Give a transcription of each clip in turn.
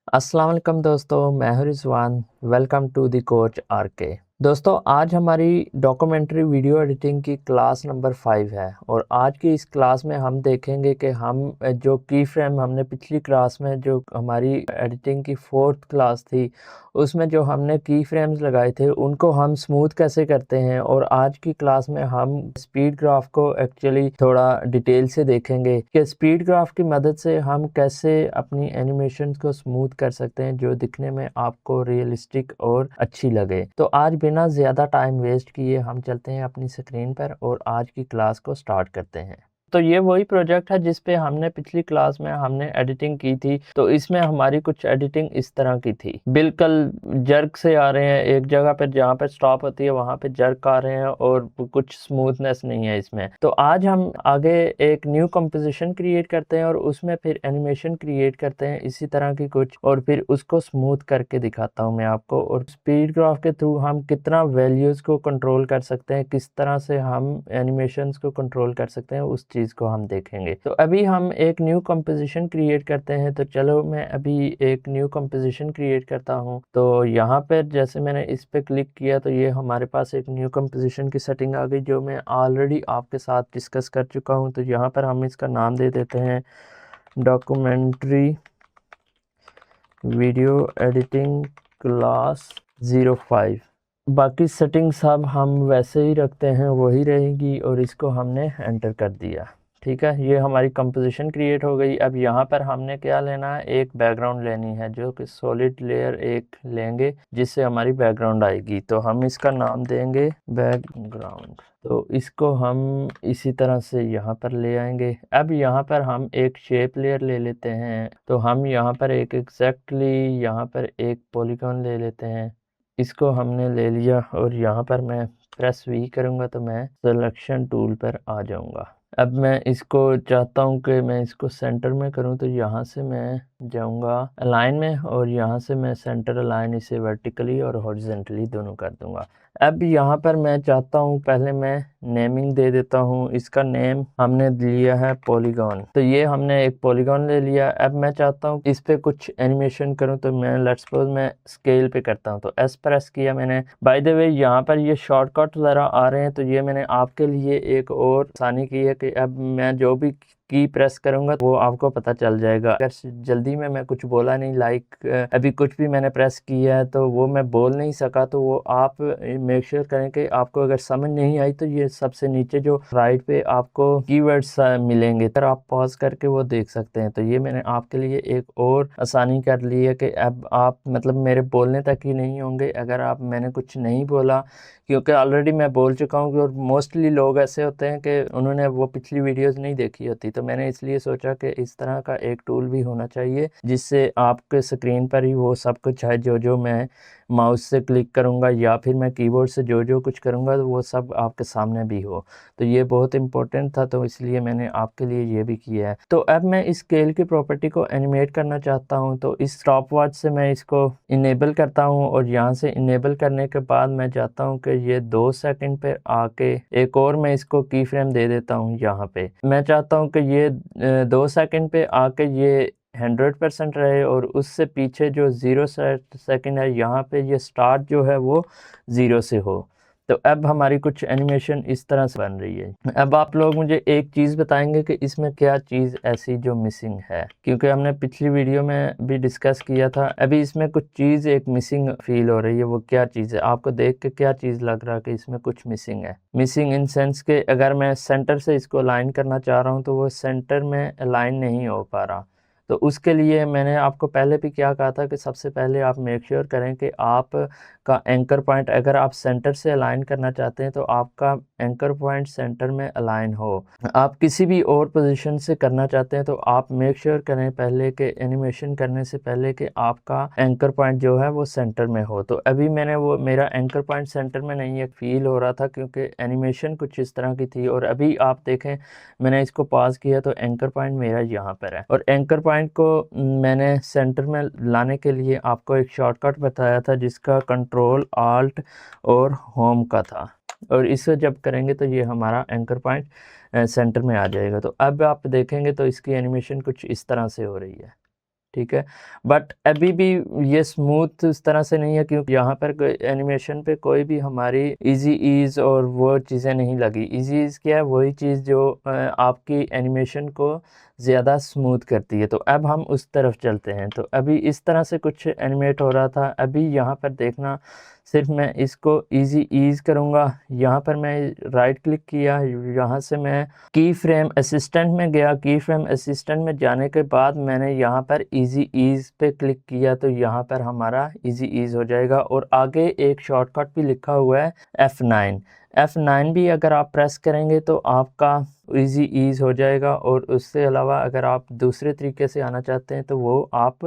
अस्सलाम वालेकुम दोस्तों, मैं हूं Rizwan. Welcome to the coach R. दोस्तों, आज हमारी डॉक्यूमेंट्री वीडियो एडिटिंग की क्लास नंबर 5 है और आज की इस क्लास में हम देखेंगे कि हम जो की फ्रेम हमने पिछली क्लास में जो हमारी एडिटिंग की 4th क्लास थी उसमें जो हमने की फ्रेम्स लगाए थे उनको हम स्मूथ कैसे करते हैं, और आज की क्लास में हम स्पीड ग्राफ को एक्चुअली थोड़ा डिटेल से देखेंगे कि स्पीड ग्राफ की मदद से हम कैसे अपनी एनिमेशन को स्मूथ कर सकते हैं जो दिखने में आपको रियलिस्टिक और अच्छी लगे। तो आज बिना ज़्यादा टाइम वेस्ट किए हम चलते हैं अपनी स्क्रीन पर और आज की क्लास को स्टार्ट करते हैं। तो ये वही प्रोजेक्ट है जिस पे हमने पिछली क्लास में हमने एडिटिंग की थी। तो इसमें हमारी कुछ एडिटिंग इस तरह की थी, बिल्कुल जर्क से आ रहे हैं, एक जगह पर जहाँ पर स्टॉप होती है वहाँ पे जर्क आ रहे हैं और कुछ स्मूथनेस नहीं है इसमें। तो आज हम आगे एक न्यू कंपोजिशन क्रिएट करते हैं और उसमें फिर एनिमेशन क्रिएट करते हैं इसी तरह की कुछ, और फिर उसको स्मूथ करके दिखाता हूँ मैं आपको। और स्पीड ग्राफ के थ्रू हम कितना वैल्यूज़ को कंट्रोल कर सकते हैं, किस तरह से हम एनिमेशंस को कंट्रोल कर सकते हैं, उस चीज़ को हम देखेंगे। तो अभी हम एक न्यू कंपोजिशन क्रिएट करते हैं। तो चलो मैं अभी एक न्यू कंपोजिशन क्रिएट करता हूँ। तो यहाँ पर जैसे मैंने इस पे क्लिक किया तो ये हमारे पास एक न्यू कंपोजिशन की सेटिंग आ गई जो मैं ऑलरेडी आपके साथ डिस्कस कर चुका हूँ। तो यहाँ पर हम इसका नाम दे देते हैं डॉक्यूमेंट्री वीडियो एडिटिंग क्लास 05। बाकी सेटिंग्स सब हम वैसे ही रखते हैं, वही रहेगी, और इसको हमने एंटर कर दिया। ठीक है, ये हमारी कंपोजिशन क्रिएट हो गई। अब यहाँ पर हमने क्या लेना है, एक बैकग्राउंड लेनी है जो कि सॉलिड लेयर एक लेंगे जिससे हमारी बैकग्राउंड आएगी। तो हम इसका नाम देंगे बैकग्राउंड। तो इसको हम इसी तरह से यहाँ पर ले आएंगे। अब यहाँ पर हम एक शेप लेयर ले लेते हैं। तो हम यहाँ पर एक एग्जैक्टली यहाँ पर एक पॉलीगॉन ले लेते हैं। इसको हमने ले लिया और यहाँ पर मैं प्रेस वी करूँगा तो मैं सिलेक्शन टूल पर आ जाऊँगा। अब मैं इसको चाहता हूँ कि मैं इसको सेंटर में करूँ, तो यहाँ से मैं जाऊँगा अलाइन में और यहाँ से मैं सेंटर अलाइन इसे वर्टिकली और हॉरिजॉन्टली दोनों कर दूँगा। अब यहाँ पर मैं चाहता हूँ पहले मैं नेमिंग दे देता हूँ। इसका नेम हमने लिया है पॉलीगॉन। तो ये हमने एक पॉलीगॉन ले लिया। अब मैं चाहता हूँ इस पे कुछ एनिमेशन करूँ, तो मैं लेट्स सपोज मैं स्केल पे करता हूँ। तो एस प्रेस किया मैंने। बाय द वे यहाँ पर ये शॉर्टकट ज़रा आ रहे हैं, तो ये मैंने आपके लिए एक और आसानी की है कि अब मैं जो भी की प्रेस करूंगा वो आपको पता चल जाएगा। अगर जल्दी में मैं कुछ बोला नहीं, लाइक अभी कुछ भी मैंने प्रेस किया है तो वो मैं बोल नहीं सका, तो वो आप मेक श्योर करें कि आपको अगर समझ नहीं आई तो ये सबसे नीचे जो राइट पे आपको कीवर्ड्स मिलेंगे, तो आप पॉज करके वो देख सकते हैं। तो ये मैंने आपके लिए एक और आसानी कर ली है कि अब आप मतलब मेरे बोलने तक ही नहीं होंगे अगर आप मैंने कुछ नहीं बोला, क्योंकि ऑलरेडी मैं बोल चुका हूँ। और मोस्टली लोग ऐसे होते हैं कि उन्होंने वो पिछली वीडियोस नहीं देखी होती। तो मैंने इसलिए सोचा कि इस तरह का एक टूल भी होना चाहिए जिससे आपके स्क्रीन पर ही वो सब कुछ है, जो जो मैं माउस से क्लिक करूँगा या फिर मैं कीबोर्ड से जो जो कुछ करूँगा तो वो सब आपके सामने भी हो। तो ये बहुत इंपॉर्टेंट था, तो इसलिए मैंने आपके लिए ये भी किया है। तो अब मैं इस स्केल की प्रॉपर्टी को एनिमेट करना चाहता हूँ। तो इस स्टॉप वॉच से मैं इसको इनेबल करता हूँ और यहाँ से इनेबल करने के बाद मैं चाहता हूँ कि ये 2 सेकंड पे आके एक और मैं इसको की फ्रेम दे देता हूँ। यहाँ पे मैं चाहता हूँ कि ये 2 सेकंड पे आके ये 100% रहे और उससे पीछे जो 0 सेकंड है यहाँ पे ये स्टार्ट जो है वो 0 से हो। तो अब हमारी कुछ एनिमेशन इस तरह से बन रही है। अब आप लोग मुझे एक चीज़ बताएंगे कि इसमें क्या चीज़ ऐसी जो मिसिंग है, क्योंकि हमने पिछली वीडियो में भी डिस्कस किया था। अभी इसमें कुछ चीज़ एक मिसिंग फील हो रही है, वो क्या चीज़ है? आपको देख के क्या चीज़ लग रहा है कि इसमें कुछ मिसिंग है? मिसिंग इन सेंस के अगर मैं सेंटर से इसको अलाइन करना चाह रहा हूँ तो वो सेंटर में अलाइन नहीं हो पा रहा। तो उसके लिए मैंने आपको पहले भी क्या कहा था कि सबसे पहले आप मेक श्योर करें कि आप का एंकर पॉइंट अगर आप सेंटर से अलाइन करना चाहते हैं तो आपका एंकर पॉइंट सेंटर में अलाइन हो। आप किसी भी और पोजीशन से करना चाहते हैं तो आप मेक श्योर करें पहले के एनिमेशन करने से पहले कि आपका एंकर पॉइंट जो है वो सेंटर में हो। तो अभी मैंने वो मेरा एंकर पॉइंट सेंटर में नहीं है फील हो रहा था क्योंकि एनिमेशन कुछ इस तरह की थी। और अभी आप देखें मैंने इसको पॉज किया तो एंकर पॉइंट मेरा यहाँ पर है। और एंकर पॉइंट को मैंने सेंटर में लाने के लिए आपको एक शॉर्टकट बताया था जिसका कंट्रोल आल्ट और होम का था, और इसे जब करेंगे तो ये हमारा एंकर पॉइंट सेंटर में आ जाएगा। तो अब आप देखेंगे तो इसकी एनिमेशन कुछ इस तरह से हो रही है। ठीक है। बट अभी भी ये स्मूथ इस तरह से नहीं है, क्योंकि यहाँ पर एनिमेशन पे कोई भी हमारी इजी ईज और वो चीज़ें नहीं लगी। इजी ईज क्या है, वही चीज़ जो आपकी एनिमेशन को ज़्यादा स्मूथ करती है। तो अब हम उस तरफ चलते हैं। तो अभी इस तरह से कुछ एनिमेट हो रहा था। अभी यहाँ पर देखना, सिर्फ मैं इसको इजी ईज करूँगा। यहाँ पर मैं राइट क्लिक किया, यहाँ से मैं की फ्रेम असिस्टेंट में गया। की फ्रेम असिस्टेंट में जाने के बाद मैंने यहाँ पर इजी ईज पे क्लिक किया, तो यहाँ पर हमारा इजी ईज हो जाएगा। और आगे एक शॉर्टकट भी लिखा हुआ है F9। F9 भी अगर आप प्रेस करेंगे तो आपका इजी ईज हो जाएगा। और उससे अलावा अगर आप दूसरे तरीके से आना चाहते हैं तो वो आप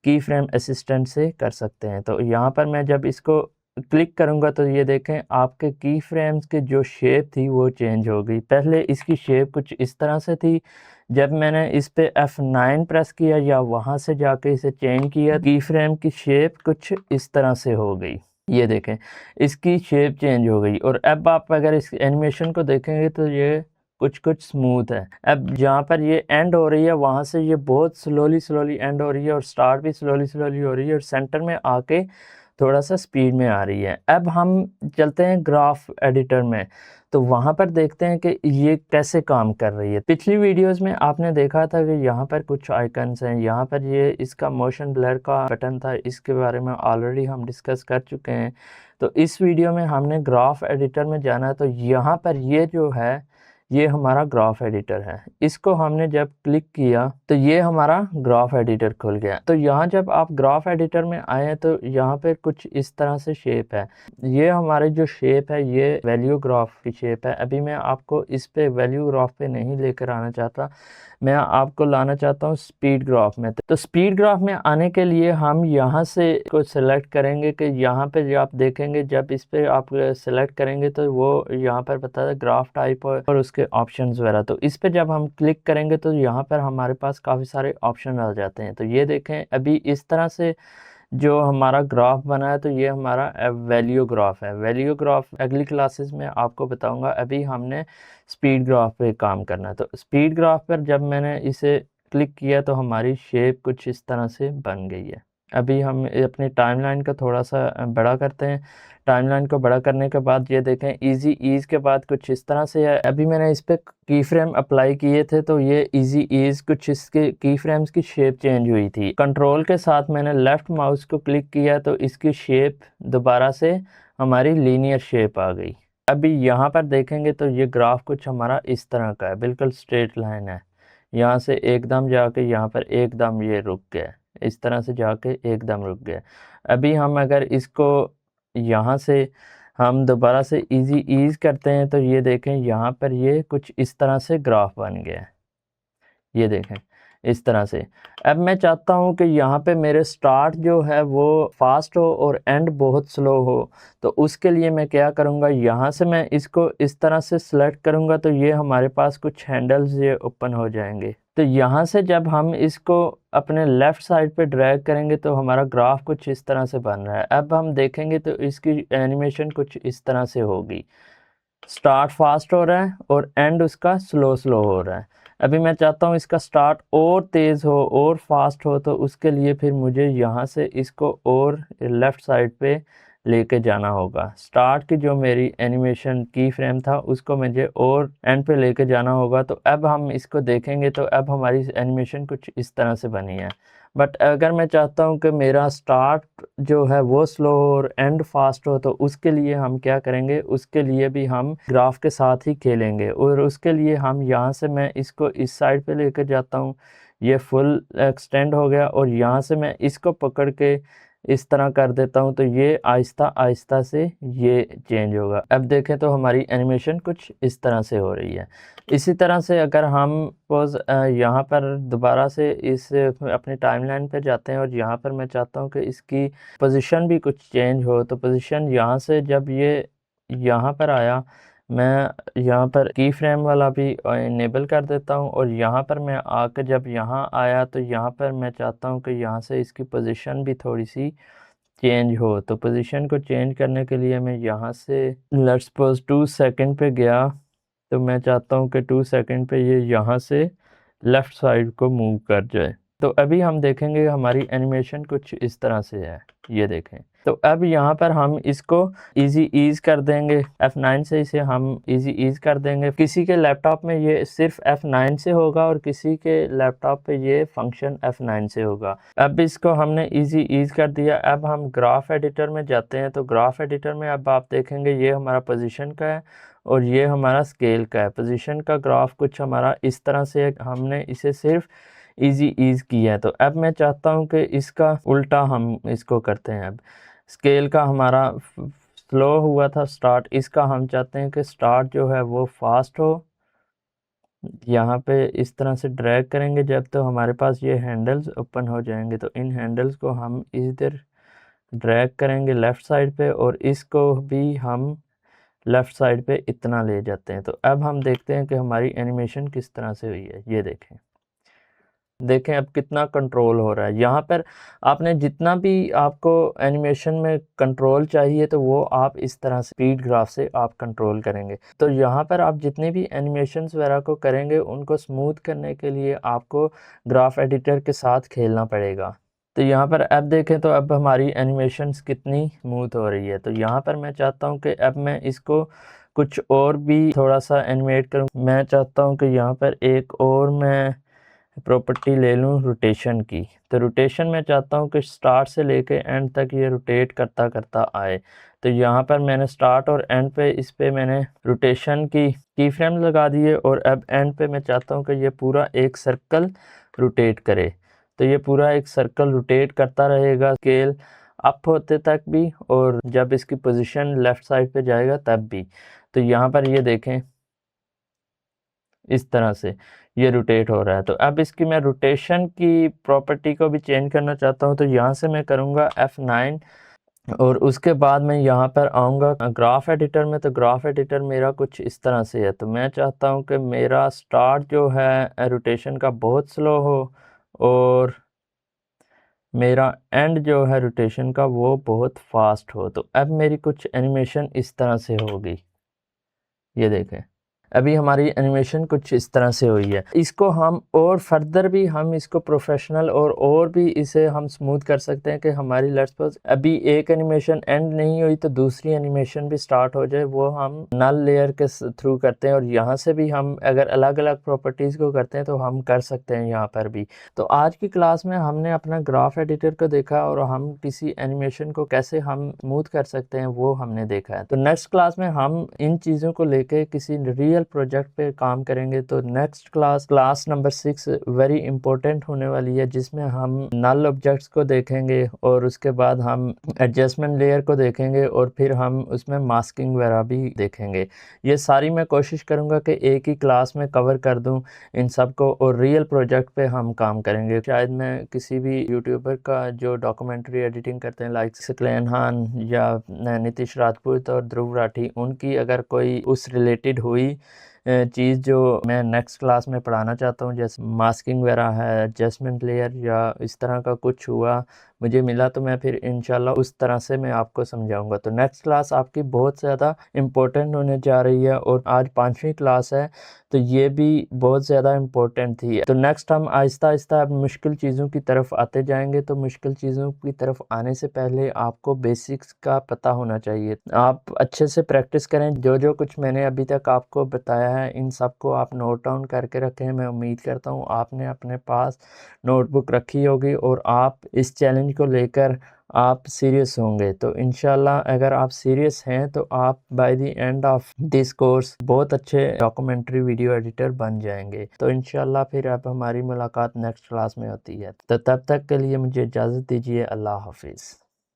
की फ्रेम असिस्टेंट से कर सकते हैं। तो यहाँ पर मैं जब इसको क्लिक करूँगा तो ये देखें आपके की फ्रेम्स की जो शेप थी वो चेंज हो गई। पहले इसकी शेप कुछ इस तरह से थी, जब मैंने इस पे F9 प्रेस किया या वहाँ से जाके इसे चेंज किया, की फ्रेम की शेप कुछ इस तरह से हो गई। ये देखें इसकी शेप चेंज हो गई। और अब आप अगर इस एनिमेशन को देखेंगे तो ये कुछ स्मूथ है। अब जहाँ पर ये एंड हो रही है वहाँ से ये बहुत स्लोली एंड हो रही है, और स्टार्ट भी स्लोली हो रही है, और सेंटर में आके थोड़ा सा स्पीड में आ रही है। अब हम चलते हैं ग्राफ एडिटर में, तो वहाँ पर देखते हैं कि ये कैसे काम कर रही है। पिछली वीडियोस में आपने देखा था कि यहाँ पर कुछ आइकन्स हैं, यहाँ पर ये इसका मोशन ब्लर का बटन था, इसके बारे में ऑलरेडी हम डिस्कस कर चुके हैं। तो इस वीडियो में हमने ग्राफ एडिटर में जाना है। तो यहाँ पर ये जो है ये हमारा ग्राफ एडिटर है। इसको हमने जब क्लिक किया तो ये हमारा ग्राफ एडिटर खुल गया। तो यहाँ जब आप ग्राफ एडिटर में आए हैं तो यहाँ पे कुछ इस तरह से शेप है। ये हमारे जो शेप है ये वैल्यू ग्राफ की शेप है। अभी मैं आपको इस पे वैल्यू ग्राफ पे नहीं लेकर आना चाहता, मैं आपको लाना चाहता हूँ स्पीड ग्राफ में। तो स्पीड ग्राफ में आने के लिए हम यहाँ से को सिलेक्ट करेंगे कि यहाँ पे जो आप देखेंगे, जब इस पे आप सिलेक्ट करेंगे तो वो यहाँ पर बताता है ग्राफ टाइप और उसके ऑप्शंस वगैरह। तो इस पे जब हम क्लिक करेंगे तो यहाँ पर हमारे पास काफ़ी सारे ऑप्शन आ जाते हैं। तो ये देखें अभी इस तरह से जो हमारा ग्राफ बना है, तो ये हमारा वैल्यू ग्राफ है। वैल्यू ग्राफ अगली क्लासेस में आपको बताऊंगा। अभी हमने स्पीड ग्राफ पे काम करना है। तो स्पीड ग्राफ पर जब मैंने इसे क्लिक किया तो हमारी शेप कुछ इस तरह से बन गई है। अभी हम अपनी टाइमलाइन का थोड़ा सा बड़ा करते हैं। टाइमलाइन को बड़ा करने के बाद ये देखें इजी ईज के बाद कुछ इस तरह से है। अभी मैंने इस पर की फ्रेम अप्लाई किए थे तो ये इजी ईज कुछ इसके की फ्रेम्स की शेप चेंज हुई थी। कंट्रोल के साथ मैंने लेफ्ट माउस को क्लिक किया तो इसकी शेप दोबारा से हमारी लीनियर शेप आ गई। अभी यहाँ पर देखेंगे तो ये ग्राफ कुछ हमारा इस तरह का है, बिल्कुल स्ट्रेट लाइन है। यहाँ से एकदम जाके यहाँ पर एकदम ये रुक गया, इस तरह से जाके एकदम रुक गया। अभी हम अगर इसको यहाँ से हम दोबारा से इजी ईज करते हैं तो ये देखें यहाँ पर ये कुछ इस तरह से ग्राफ बन गया है। ये देखें इस तरह से। अब मैं चाहता हूँ कि यहाँ पे मेरे स्टार्ट जो है वो फास्ट हो और एंड बहुत स्लो हो। तो उसके लिए मैं क्या करूँगा, यहाँ से मैं इसको इस तरह से सिलेक्ट करूँगा तो ये हमारे पास कुछ हैंडल्स ये ओपन हो जाएंगे। तो यहाँ से जब हम इसको अपने लेफ़्ट साइड पे ड्रैग करेंगे तो हमारा ग्राफ कुछ इस तरह से बन रहा है। अब हम देखेंगे तो इसकी एनिमेशन कुछ इस तरह से होगी। स्टार्ट फास्ट हो रहा है और एंड उसका स्लो हो रहा है। अभी मैं चाहता हूँ इसका स्टार्ट और तेज़ हो और फास्ट हो, तो उसके लिए फिर मुझे यहाँ से इसको और लेफ़्ट साइड पे लेके जाना होगा। स्टार्ट की जो मेरी एनिमेशन की फ्रेम था उसको मुझे और एंड पे लेके जाना होगा। तो अब हम इसको देखेंगे तो अब हमारी एनिमेशन कुछ इस तरह से बनी है। बट अगर मैं चाहता हूँ कि मेरा स्टार्ट जो है वो स्लो हो और एंड फास्ट हो, तो उसके लिए हम क्या करेंगे, उसके लिए भी हम ग्राफ के साथ ही खेलेंगे। और उसके लिए हम यहाँ से मैं इसको इस साइड पे लेकर जाता हूँ, ये फुल एक्सटेंड हो गया, और यहाँ से मैं इसको पकड़ के इस तरह कर देता हूँ तो ये आहिस्ता आहिस्ता से ये चेंज होगा। अब देखें तो हमारी एनिमेशन कुछ इस तरह से हो रही है। इसी तरह से अगर हम सपोज यहाँ पर दोबारा से इस अपनी टाइमलाइन पे जाते हैं और यहाँ पर मैं चाहता हूँ कि इसकी पोजीशन भी कुछ चेंज हो, तो पोजीशन यहाँ से जब ये यहाँ पर आया, मैं यहाँ पर की फ्रेम वाला भी इनेबल कर देता हूँ। और यहाँ पर मैं आकर जब यहाँ आया तो यहाँ पर मैं चाहता हूँ कि यहाँ से इसकी पोजीशन भी थोड़ी सी चेंज हो। तो पोजीशन को चेंज करने के लिए मैं यहाँ से लेट्स सपोज 2 सेकंड पे गया, तो मैं चाहता हूँ कि 2 सेकंड पे ये यहाँ से लेफ़्ट साइड को मूव कर जाए। तो अभी हम देखेंगे हमारी एनिमेशन कुछ इस तरह से है, ये देखें। तो अब यहाँ पर हम इसको इजी ईज कर देंगे, F9 से इसे हम इजी ईज कर देंगे। किसी के लैपटॉप में ये सिर्फ F9 से होगा और किसी के लैपटॉप पे ये फंक्शन F9 से होगा। अब इसको हमने इजी ईज कर दिया। अब हम ग्राफ एडिटर में जाते हैं। तो ग्राफ एडिटर में अब आप देखेंगे ये हमारा पोजीशन का है और ये हमारा स्केल का है। पोजीशन का ग्राफ कुछ हमारा इस तरह से है, हमने इसे सिर्फ इजी ईज किया है। तो अब मैं चाहता हूँ कि इसका उल्टा हम इसको करते हैं। अब स्केल का हमारा स्लो हुआ था स्टार्ट, इसका हम चाहते हैं कि स्टार्ट जो है वो फास्ट हो। यहाँ पे इस तरह से ड्रैग करेंगे जब तो हमारे पास ये हैंडल्स ओपन हो जाएंगे। तो इन हैंडल्स को हम इधर ड्रैग करेंगे लेफ़्ट साइड पे और इसको भी हम लेफ़्ट साइड पे इतना ले जाते हैं। तो अब हम देखते हैं कि हमारी एनिमेशन किस तरह से हुई है। ये देखें अब कितना कंट्रोल हो रहा है। यहाँ पर आपने जितना भी आपको एनिमेशन में कंट्रोल चाहिए तो वो आप इस तरह से स्पीड ग्राफ से आप कंट्रोल करेंगे। तो यहाँ पर आप जितने भी एनिमेशंस वगैरह को करेंगे उनको स्मूथ करने के लिए आपको ग्राफ एडिटर के साथ खेलना पड़ेगा। तो यहाँ पर अब देखें तो अब हमारी एनिमेशंस कितनी स्मूथ हो रही है। तो यहाँ पर मैं चाहता हूँ कि अब मैं इसको कुछ और भी थोड़ा सा एनिमेट करूँ। मैं चाहता हूँ कि यहाँ पर एक और मैं प्रॉपर्टी ले लूँ रोटेशन की। तो रोटेशन में चाहता हूँ कि स्टार्ट से लेके एंड तक ये रोटेट करता करता आए। तो यहाँ पर मैंने स्टार्ट और एंड पे इस पे मैंने रोटेशन की फ्रेम लगा दिए और अब एंड पे मैं चाहता हूँ कि ये पूरा एक सर्कल रोटेट करे। तो ये पूरा एक सर्कल रोटेट करता रहेगा स्केल अप होते तक भी और जब इसकी पोजीशन लेफ़्ट साइड पे जाएगा तब भी। तो यहाँ पर ये देखें इस तरह से ये रोटेट हो रहा है। तो अब इसकी मैं रोटेशन की प्रॉपर्टी को भी चेंज करना चाहता हूँ। तो यहाँ से मैं करूँगा F9 और उसके बाद मैं यहाँ पर आऊँगा ग्राफ एडिटर में। तो ग्राफ एडिटर मेरा कुछ इस तरह से है। तो मैं चाहता हूँ कि मेरा स्टार्ट जो है रोटेशन का बहुत स्लो हो और मेरा एंड जो है रोटेशन का वो बहुत फास्ट हो। तो अब मेरी कुछ एनिमेशन इस तरह से होगी, ये देखें। अभी हमारी एनिमेशन कुछ इस तरह से हुई है। इसको हम और फर्दर भी हम इसको प्रोफेशनल और भी इसे हम स्मूथ कर सकते हैं कि हमारी लेट्स सपोज अभी एक एनिमेशन एंड नहीं हुई तो दूसरी एनिमेशन भी स्टार्ट हो जाए। वो हम नल लेयर के थ्रू करते हैं और यहाँ से भी हम अगर अलग अलग प्रॉपर्टीज़ को करते हैं तो हम कर सकते हैं यहाँ पर भी। तो आज की क्लास में हमने अपना ग्राफ एडिटर को देखा और हम किसी एनिमेशन को कैसे हम स्मूथ कर सकते हैं वो हमने देखा है। तो नेक्स्ट क्लास में हम इन चीज़ों को लेके किसी रियल प्रोजेक्ट पे काम करेंगे। तो next class number 6 very important होने वाली है जिसमें हम नल ऑब्जेक्ट्स को देखेंगे और उसके बाद हम एडजस्टमेंट लेयर को देखेंगे और फिर हम उसमें मास्किंग वगैरह भी देखेंगे। ये सारी मैं कोशिश करूँगा कि एक ही क्लास में कवर कर दूँ इन सब को और रियल प्रोजेक्ट पे हम काम करेंगे। शायद मैं किसी भी यूट्यूबर का जो डॉक्यूमेंट्री एडिटिंग करते हैं लाइक सकलेन खान या नीतीश राजपूत और ध्रुव राठी, उनकी अगर कोई उस रिलेटेड हुई चीज़ जो मैं नेक्स्ट क्लास में पढ़ाना चाहता हूँ, जैसे मास्किंग वगैरह है, एडजस्टमेंट लेयर या इस तरह का कुछ हुआ मुझे मिला तो मैं फिर इंशाल्लाह उस तरह से मैं आपको समझाऊंगा। तो नेक्स्ट क्लास आपकी बहुत ज़्यादा इम्पोर्टेंट होने जा रही है और आज 5वीं क्लास है तो ये भी बहुत ज़्यादा इम्पोर्टेंट थी। तो नेक्स्ट हम आहिस्ता आहिस्ता अब मुश्किल चीज़ों की तरफ आते जाएंगे। तो मुश्किल चीज़ों की तरफ आने से पहले आपको बेसिक्स का पता होना चाहिए। आप अच्छे से प्रैक्टिस करें। जो जो कुछ मैंने अभी तक आपको बताया है इन सब को आप नोट डाउन करके रखें। मैं उम्मीद करता हूँ आपने अपने पास नोटबुक रखी होगी और आप इस चैलेंज को लेकर आप सीरियस होंगे। तो इंशाल्लाह अगर आप सीरियस हैं तो आप by the end of this course बहुत अच्छे डॉक्यूमेंट्री वीडियो एडिटर बन जाएंगे। तो इंशाल्लाह फिर अब हमारी मुलाकात नेक्स्ट क्लास में होती है। तो तब तक के लिए मुझे इजाज़त दीजिए। अल्लाह हाफिज़।